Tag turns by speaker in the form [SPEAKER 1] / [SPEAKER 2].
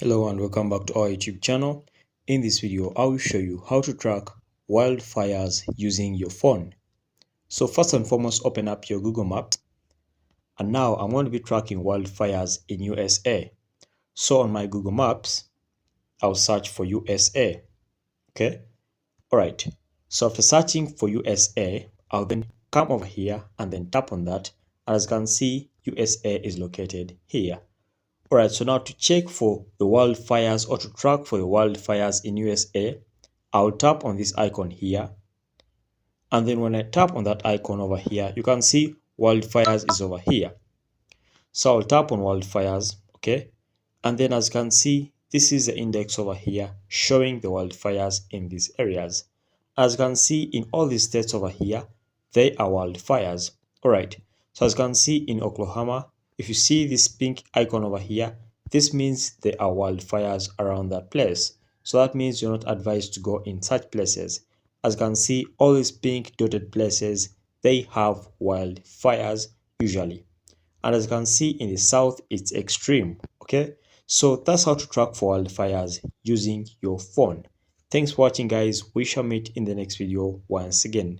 [SPEAKER 1] Hello and welcome back to our YouTube channel. In this video, I will show you how to track wildfires using your phone. So first and foremost, open up your Google Maps. And now I'm going to be tracking wildfires in USA. So on my Google Maps, I'll search for USA. Okay. All right. So after searching for USA, I'll then come over here and then tap on that. As you can see, USA is located here. Alright, so now to check for the wildfires or to track for the wildfires in USA, I'll tap on this icon here. And then when I tap on that icon over here, you can see wildfires is over here. So I'll tap on wildfires, okay? And then as you can see, this is the index over here showing the wildfires in these areas. As you can see in all these states over here, they are wildfires. Alright, so as you can see in Oklahoma, if you see this pink icon over here, this means there are wildfires around that place. So that means you're not advised to go in such places. As you can see, all these pink dotted places, they have wildfires usually. And as you can see in the south, it's extreme. Okay, so that's how to track for wildfires using your phone. Thanks for watching, guys. We shall meet in the next video once again.